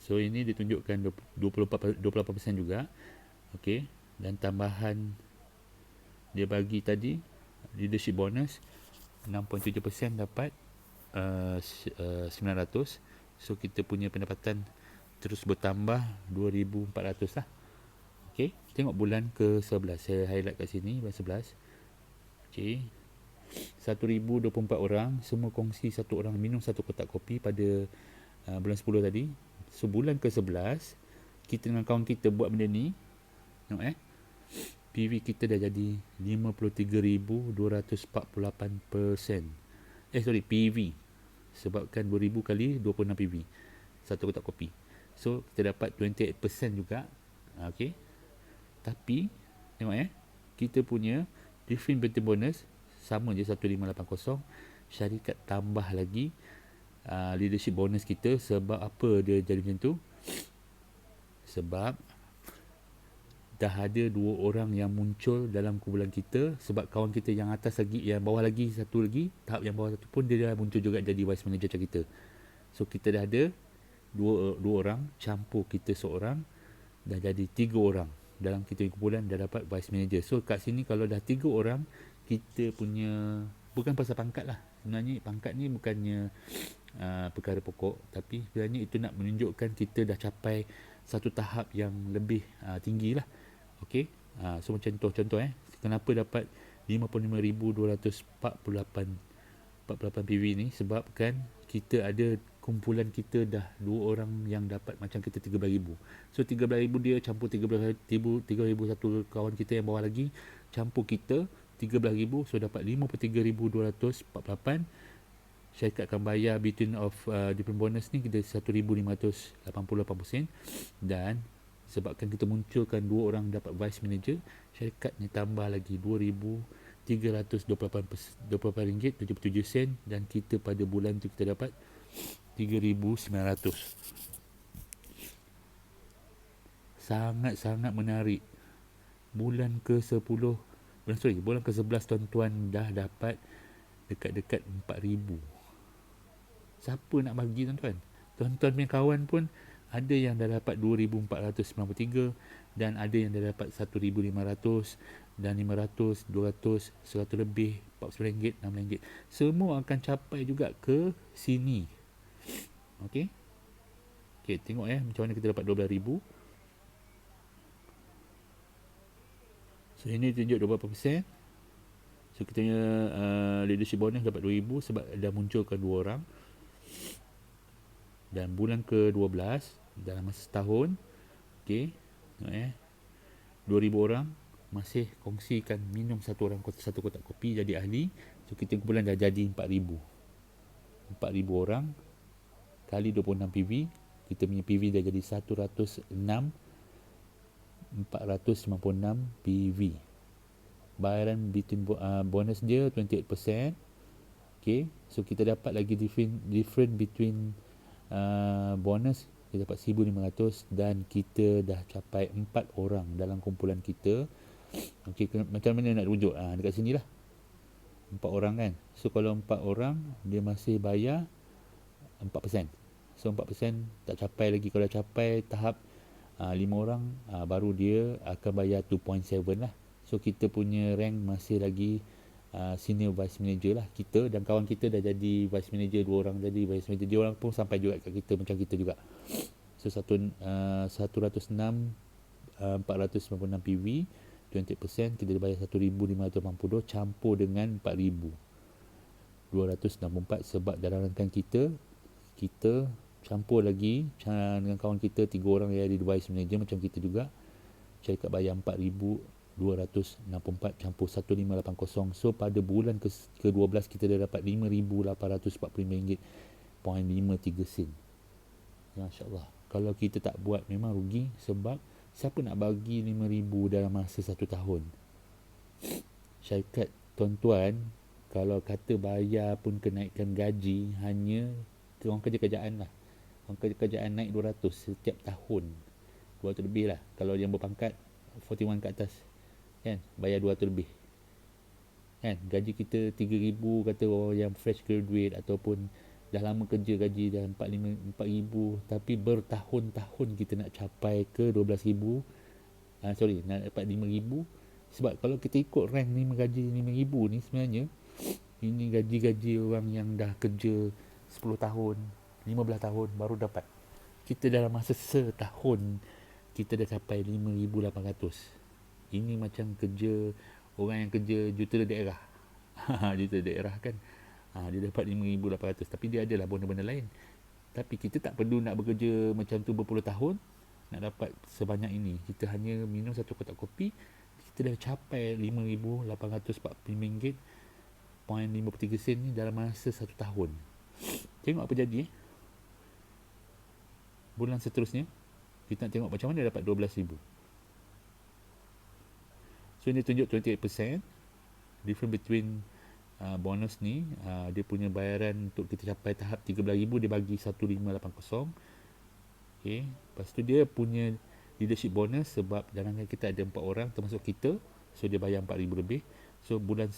So ini ditunjukkan 28% juga. Okey, dan tambahan dia bagi tadi leadership bonus 6.7% dapat 900. So kita punya pendapatan terus bertambah 2,400 lah. Okey, tengok bulan ke-11, saya highlight kat sini bulan 11. Okey, 1,024 orang, semua kongsi satu orang minum satu kotak kopi pada bulan 10 tadi. So bulan ke-11 kita dengan kawan kita buat benda ni, tengok PV kita dah jadi 53,248%. PV, sebabkan 2,000 kali 26 PV, satu kotak kopi. So kita dapat 28% juga. Okey, tapi tengok kita punya different betting bonus sama je 1580. Syarikat tambah lagi leadership bonus kita. Sebab apa dia jadi macam tu? Sebab dah ada 2 orang yang muncul dalam kumpulan kita, sebab kawan kita yang atas lagi, yang bawah lagi, satu lagi, tahap yang bawah satu pun dia dah muncul juga jadi vice manager macam kita. So kita dah ada dua orang, campur kita seorang, dah jadi 3 orang dalam kita punya kumpulan, dah dapat vice manager. So kat sini kalau dah 3 orang, kita punya, bukan pasal pangkat lah, sebenarnya pangkat ni bukannya perkara pokok, tapi sebenarnya itu nak menunjukkan kita dah capai satu tahap yang lebih tinggi lah. Okey, so macam contoh kenapa dapat 55,248 PV ni, sebabkan kita ada kumpulan kita dah 2 orang yang dapat macam kita 13,000. So 13,000 dia campur 13,000 satu kawan kita yang bawah lagi, campur kita 13,000, so dapat 53,248. Syarikat akan bayar between of different bonus ni kita 1,588 sen, dan sebabkan kita munculkan 2 orang dapat vice manager, syarikat ni tambah lagi 2,328 ringgit 77 sen, dan kita pada bulan tu kita dapat 3,900. Sangat-sangat menarik. Bulan ke-10, bulan ke-11 tuan-tuan dah dapat dekat-dekat 4,000. Siapa nak bagi tuan-tuan? Tuan-tuan punya kawan pun ada yang dah dapat 2,493, dan ada yang dah dapat 1,500, dan 500, 200, 100 lebih, RM49, RM6. Semua akan capai juga ke sini. Okey. Okey, tengok macam mana kita dapat 12,000. So ini tunjuk 20%. So kita punya leadership bonus dapat 2,000 sebab dah munculkan 2 orang. Dan bulan ke-12 dalam masa setahun, okey, 2,000 orang masih kongsikan minum satu kotak kopi jadi ahli. So kita kumpulan dah jadi 4,000 orang kali 26 PV. Kita punya PV dah jadi 106,496 PV. Bayaran between bonus dia 28%. Okay, so kita dapat lagi different between bonus, kita dapat 1,500, dan kita dah capai 4 orang dalam kumpulan kita. Okay, macam mana nak rujuk? Dekat sini lah, 4 orang kan. So kalau 4 orang, dia masih bayar 4%. So 4% tak capai lagi. Kalau dah capai tahap 5 orang, baru dia akan bayar 2.7 lah. So kita punya rank masih lagi senior vice manager lah. Kita dan kawan kita dah jadi vice manager, 2 orang jadi vice manager. Dia orang pun sampai juga kat kita macam kita juga. So 106,496 PV, 20%, kita bayar 1,580 campur dengan 4,264 sebab dalam rancangan kita campur lagi dengan kawan kita 3 orang yang jadi vice manager macam kita juga. Syarikat bayar 4,264 campur 1,580. So pada bulan ke-12 kita dah dapat RM5,845.53. Ya, insyaAllah. Kalau kita tak buat memang rugi, sebab siapa nak bagi 5,000 dalam masa 1 tahun? Syarikat tuan-tuan kalau kata bayar pun kenaikkan gaji, hanya orang kerja-kerjaan lah. Orang kerja-kerjaan naik 200 setiap tahun. 200 lebih lah. Kalau yang berpangkat 41 ke atas, kan, bayar 200 lebih. Kan, gaji kita 3,000 kata orang yang fresh graduate ataupun dah lama kerja, gaji dah 4,000, tapi bertahun-tahun kita nak capai ke 12,000, nak dapat 5,000. Sebab kalau kita ikut rank gaji 5,000 ni, sebenarnya ini gaji-gaji orang yang dah kerja 10 tahun, 15 tahun baru dapat. Kita dalam masa setahun kita dah capai 5,800. Ini macam kerja orang yang kerja juta daerah. Juta daerah kan, dia dapat 5,800. Tapi dia adalah benda-benda lain. Tapi kita tak perlu nak bekerja macam tu berpuluh tahun nak dapat sebanyak ini. Kita hanya minum satu kotak kopi, kita dah capai RM5,845.53 ni dalam masa 1 tahun. Tengok apa jadi. Bulan seterusnya kita nak tengok macam mana dapat 12,000. So ini tunjuk 28% different between bonus ni. Dia punya bayaran untuk kita capai tahap 13,000 dia bagi 1,580. Okay. Lepas tu dia punya leadership bonus sebab dalam kita ada 4 orang termasuk kita, so dia bayar 4,000 lebih. So bulan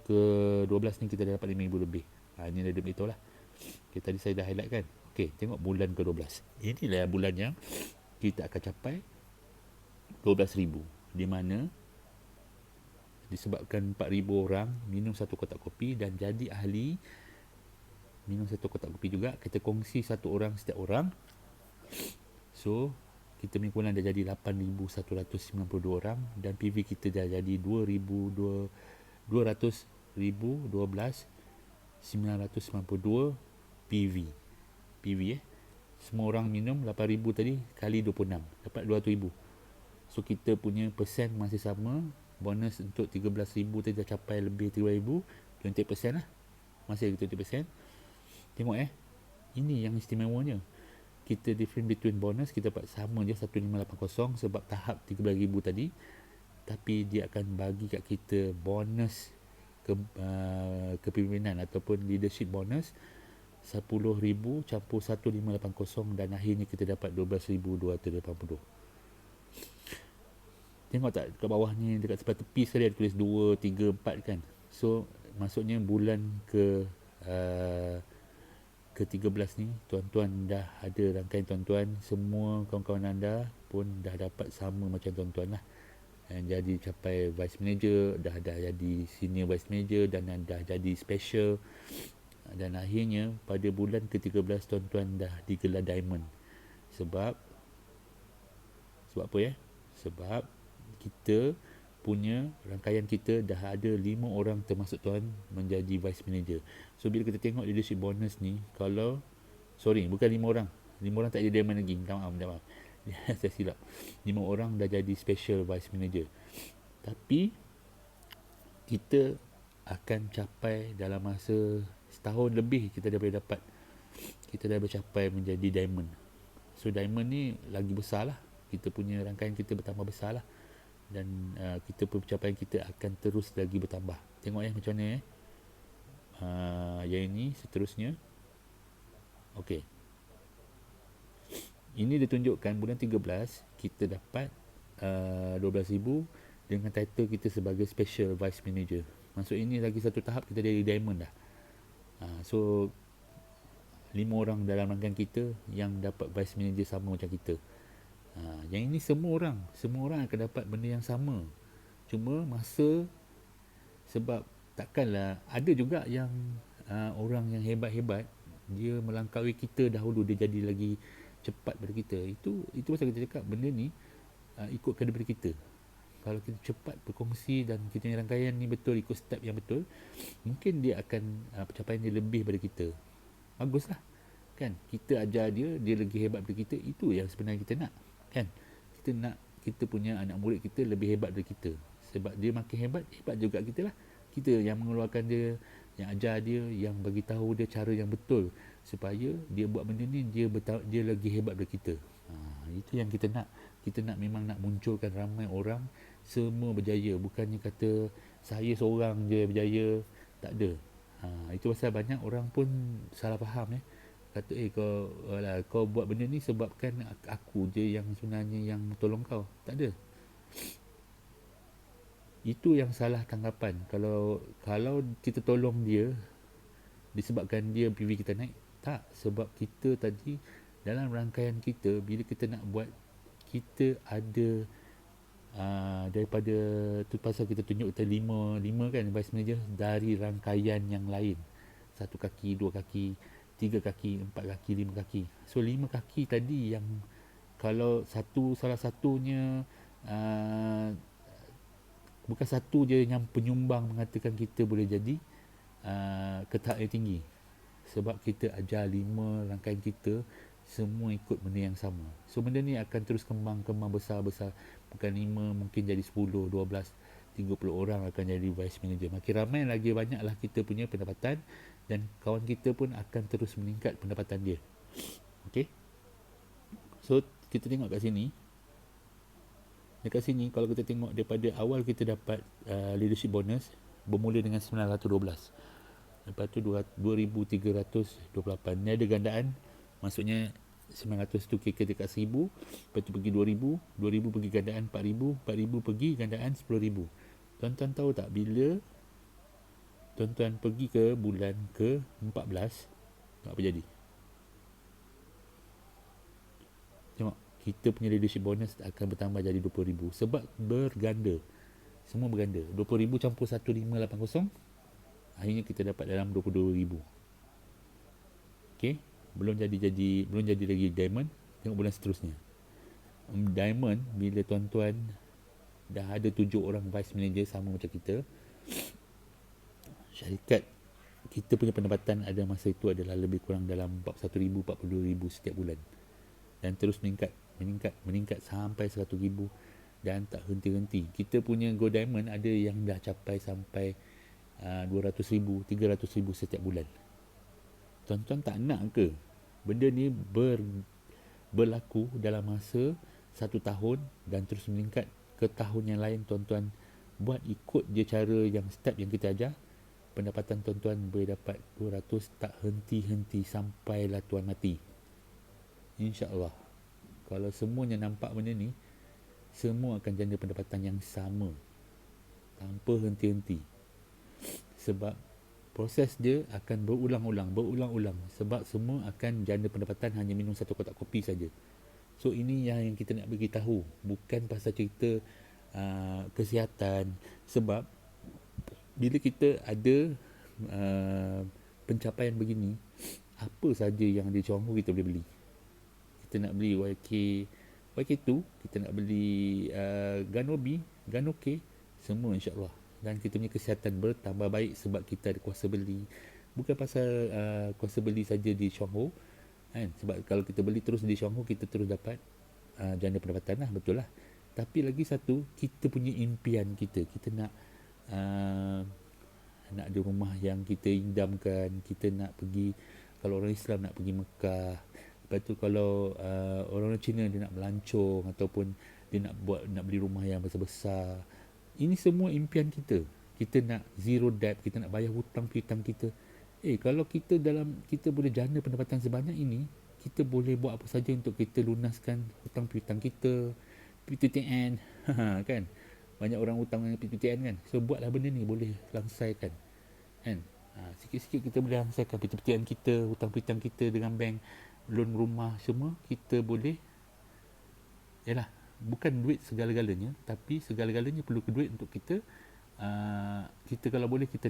ke 12 ni kita dah dapat 5,000 lebih. Ini dah beritahu lah. Okay, tadi saya dah highlight kan. Okay, tengok bulan ke 12. Inilah bulan yang kita akan capai 12,000, di mana disebabkan 4,000 orang minum satu kotak kopi dan jadi ahli minum satu kotak kopi juga, kita kongsi satu orang setiap orang. So kita punya kumpulan dah jadi 8,192 orang dan PV kita dah jadi 200,992 PV. Semua orang minum 8,000 tadi kali 26 dapat 200,000. So kita punya persen masih sama. Bonus untuk 13,000 tadi dah capai lebih 3,000, 20% lah. Masih lagi 20%. Tengok ini yang istimewanya. Kita different between bonus, kita dapat sama je 1580 sebab tahap 13,000 tadi. Tapi dia akan bagi kat kita bonus kepimpinan ataupun leadership bonus 10,000 campur 1580 dan akhirnya kita dapat 12,280. Tengok tak kat bawah ni, dekat sebelah tepi sekali ada tulis 2, 3, 4 kan. So maksudnya bulan ke 13 ni, tuan-tuan dah ada rangkaian tuan-tuan, semua kawan-kawan anda pun dah dapat sama macam tuan-tuan lah. Jadi capai vice manager, dah jadi senior vice manager dan dah jadi special. Dan akhirnya pada bulan ke 13 tuan-tuan dah digelar diamond. Sebab apa Sebab kita punya rangkaian kita dah ada 5 orang termasuk tuan menjadi vice manager. So bila kita tengok leadership bonus ni, kalau bukan 5 orang. 5 orang tak jadi diamond lagi. Minta maaf. Saya silap. 5 orang dah jadi special vice manager. Tapi kita akan capai dalam masa setahun lebih kita dah boleh dapat. Kita dah bercapai menjadi diamond. So diamond ni lagi besar lah. Kita punya rangkaian kita bertambah besar lah. Dan kita pencapaian kita akan terus lagi bertambah. Tengok macam mana yang ini seterusnya. Okey. Ini ditunjukkan bulan 13 kita dapat 12,000 dengan title kita sebagai special vice manager. Maksud ini lagi satu tahap kita jadi diamond dah. So 5 orang dalam rangkaian kita yang dapat vice manager sama macam kita. Yang ini semua orang akan dapat benda yang sama. Cuma masa, sebab takkanlah ada juga yang orang yang hebat-hebat dia melangkaui kita dahulu, dia jadi lagi cepat daripada kita. Itu pasal kita cakap benda ni ikutkan daripada kita. Kalau kita cepat berkongsi dan kita punya rangkaian ni betul, ikut step yang betul, mungkin dia akan pencapaian dia lebih daripada kita. Baguslah kan, kita ajar dia lagi hebat daripada kita. Itu yang sebenarnya kita nak kan. Kita nak kita punya anak murid kita lebih hebat dari kita. Sebab dia makin hebat juga kita lah. Kita yang mengeluarkan dia, yang ajar dia, yang bagi tahu dia cara yang betul supaya dia buat benda ni dia lagi hebat dari kita. Itu yang kita nak. Kita memang nak munculkan ramai orang semua berjaya. Bukannya kata saya seorang je berjaya. Tak ada. Itu pasal banyak orang pun salah faham kata kau buat benda ni sebabkan aku je yang sebenarnya yang tolong kau. Tak ada. Itu yang salah tanggapan. Kalau kita tolong dia disebabkan dia PV kita naik, tak. Sebab kita tadi dalam rangkaian kita, bila kita nak buat, kita ada daripada tu pasal kita tunjuk kita 5 kan vice manager dari rangkaian yang lain. 1 kaki, 2 kaki, 3 kaki, 4 kaki, 5 kaki. So 5 kaki tadi yang kalau salah satunya bukan satu je yang penyumbang mengatakan kita boleh jadi ke tahap yang tinggi. Sebab kita ajar 5 rangkaian kita semua ikut benda yang sama. So benda ni akan terus kembang besar. Bukan 5, mungkin jadi 10, 12, 30 orang akan jadi vice manager. Makin ramai lagi banyaklah kita punya pendapatan dan kawan kita pun akan terus meningkat pendapatan dia. Okey. So kita tengok kat sini. Dekat sini kalau kita tengok daripada awal kita dapat leadership bonus bermula dengan 912. Lepas tu 2328. Ni ada gandaan. Maksudnya 900 tu kira dekat 1000, lepas tu pergi 2000, 2000 pergi gandaan 4000, 4000 pergi gandaan 10000. Tuan-tuan tahu tak, bila tuan-tuan pergi ke bulan ke 14, apa jadi? Tengok, kita punya leadership bonus akan bertambah jadi 20000 sebab berganda. Semua berganda. 20000 campur 1580, akhirnya kita dapat dalam 22000. Okey, belum jadi lagi diamond. Tengok bulan seterusnya. Diamond, bila tuan-tuan dah ada 7 orang vice manager sama macam kita, syarikat kita punya pendapatan ada masa itu adalah lebih kurang dalam 41000, 42000 setiap bulan, dan terus meningkat sampai 100,000 dan tak henti-henti. Kita punya gold diamond ada yang dah capai sampai 200,000, 300,000 setiap bulan. Tuan-tuan tak nak ke benda ni berlaku dalam masa 1 tahun dan terus meningkat ke tahun yang lain? Tuan-tuan buat ikut je cara yang step yang kita ajar, pendapatan tuan-tuan boleh dapat 200 tak henti-henti sampailah tuan mati, insya-Allah. Kalau semuanya nampak benda ni, semua akan jana pendapatan yang sama tanpa henti-henti. Sebab proses dia akan berulang-ulang sebab semua akan jana pendapatan hanya minum satu kotak kopi saja. So ini yang kita nak bagi tahu, bukan pasal cerita kesihatan. Sebab bila kita ada pencapaian begini, apa saja yang di Johor kita boleh beli. Kita nak beli YK2, kita nak beli Ganobi, Ganoke, semua insya-Allah. Dan kita punya kesihatan bertambah baik sebab kita ada kuasa beli. Bukan pasal kuasa beli saja di Johor, kan? Sebab kalau kita beli terus di Johor, kita terus dapat jana pendapatan lah, betul lah. Tapi lagi satu, kita punya impian kita nak ada rumah yang kita idamkan. Kita nak pergi, kalau orang Islam nak pergi Mekah. Lepas tu kalau orang Cina dia nak melancong ataupun dia nak beli rumah yang besar-besar. Ini semua impian kita. Kita nak zero debt, kita nak bayar hutang piutang kita. Kalau kita boleh jana pendapatan sebanyak ini, kita boleh buat apa saja untuk kita lunaskan hutang piutang kita, PTTN, kan? Banyak orang hutang dengan PTTN kan. So buatlah benda ni, boleh langsaikan, kan? Sikit-sikit kita boleh langsaikan PTTN kita, hutang piutang kita dengan bank, loan rumah semua kita boleh. Yalah, bukan duit segala-galanya, tapi segala-galanya perlu ke duit untuk kita. Kita kalau boleh, kita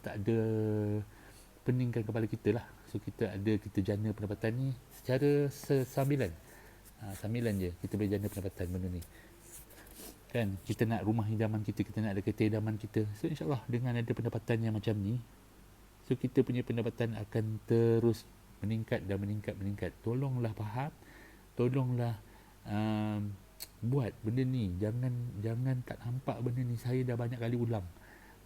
tak ada peningkan kepala kita lah. So kita jana pendapatan ni secara sambilan. Sambilan je kita boleh jana pendapatan benda ni, kan? Kita nak rumah idaman kita nak ada kereta idaman kita. So insyaAllah dengan ada pendapatan yang macam ni, so kita punya pendapatan akan terus meningkat. Tolonglah faham, tolonglah buat benda ni. Jangan tak nampak benda ni. Saya dah banyak kali ulang,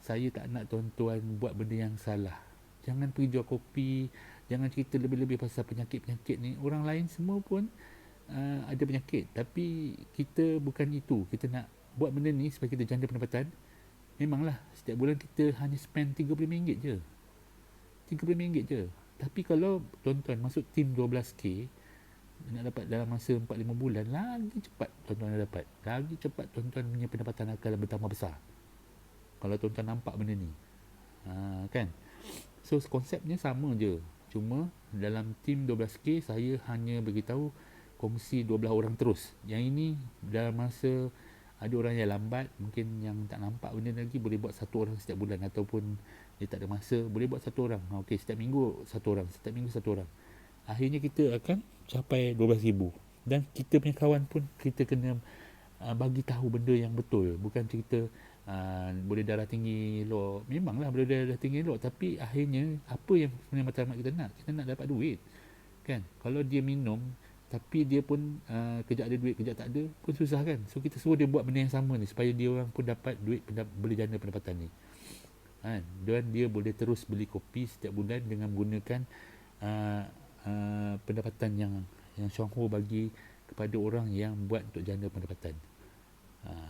saya tak nak tuan-tuan buat benda yang salah. Jangan pergi jual kopi, jangan cerita lebih-lebih pasal penyakit-penyakit ni. Orang lain semua pun ada penyakit, tapi kita bukan itu. Kita nak buat benda ni supaya kita jana pendapatan. Memanglah setiap bulan kita hanya spend RM30 je, RM30 je. Tapi kalau tuan-tuan masuk tim 12K, nak dapat dalam masa 4-5 bulan, lagi cepat tuan-tuan nak dapat. Lagi cepat tuan-tuan punya pendapatan akan bertambah besar kalau tuan-tuan nampak benda ni, kan? So konsepnya sama je, cuma dalam tim 12K saya hanya beritahu kongsi 12 orang terus. Yang ini dalam masa ada orang yang lambat, mungkin yang tak nampak benda lagi, boleh buat 1 orang setiap bulan, ataupun dia tak ada masa, boleh buat 1 orang. Okey, setiap minggu 1 orang, setiap minggu 1 orang. Akhirnya kita akan capai 12,000. Dan kita punya kawan pun kita kena bagi tahu benda yang betul. Bukan cerita boleh darah tinggi elok. Memanglah boleh darah tinggi elok, tapi akhirnya apa yang sebenarnya matlamat kita nak? Kita nak dapat duit, kan? Kalau dia minum tapi dia pun kejap ada duit, kejap tak ada, pun susah, kan? So kita suruh dia buat benda yang sama ni supaya dia orang pun dapat duit, boleh jana pendapatan ni, kan? Dan dia boleh terus beli kopi setiap bulan dengan menggunakan pendapatan yang Syonghua bagi kepada orang yang buat untuk jana pendapatan.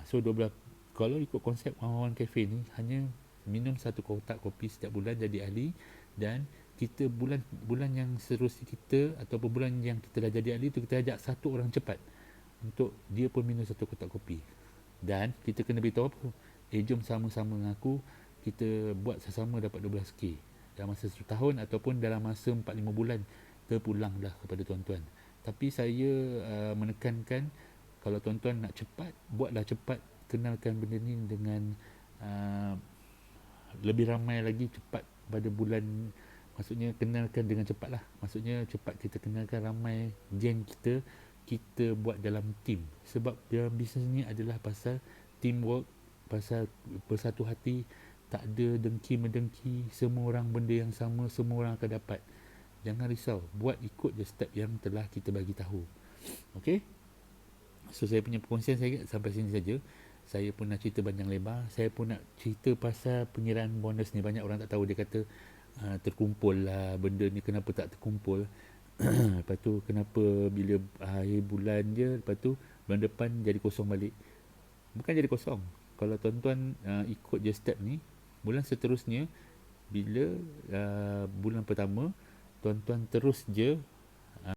So 12, kalau ikut konsep One Cafe ni, hanya minum 1 kotak kopi setiap bulan jadi ahli, dan kita bulan bulan yang seterusnya kita ataupun bulan yang kita dah jadi ahli tu, kita ajak satu orang cepat untuk dia pun minum satu kotak kopi. Dan kita kena beritahu apa? Jom sama-sama dengan aku, kita buat sesama dapat 12K dalam masa 1 tahun ataupun dalam masa 4-5 bulan terpulanglah kepada tuan-tuan. Tapi saya menekankan, kalau tuan-tuan nak cepat, buatlah cepat, kenalkan benda ni dengan uh, lebih ramai lagi cepat pada bulan. Maksudnya kenalkan dengan cepat lah, maksudnya cepat kita kenalkan ramai geng kita, kita buat dalam team. Sebab dalam bisnes ni adalah pasal teamwork, pasal bersatu hati, tak ada dengki-mendengki, semua orang benda yang sama, semua orang akan dapat. Jangan risau, buat ikut je step yang telah kita bagi tahu. Okay? So saya punya perkongsian saya sampai sini saja. Saya pun nak cerita panjang lebar. Saya pun nak cerita pasal pengiraan bonus ni. Banyak orang tak tahu, dia kata terkumpul lah benda ni, kenapa tak terkumpul. Lepas tu kenapa bila akhir bulan je, lepas tu bulan depan jadi kosong balik. Bukan jadi kosong. Kalau tuan-tuan ikut je step ni, bulan seterusnya, bila bulan pertama tuan-tuan terus je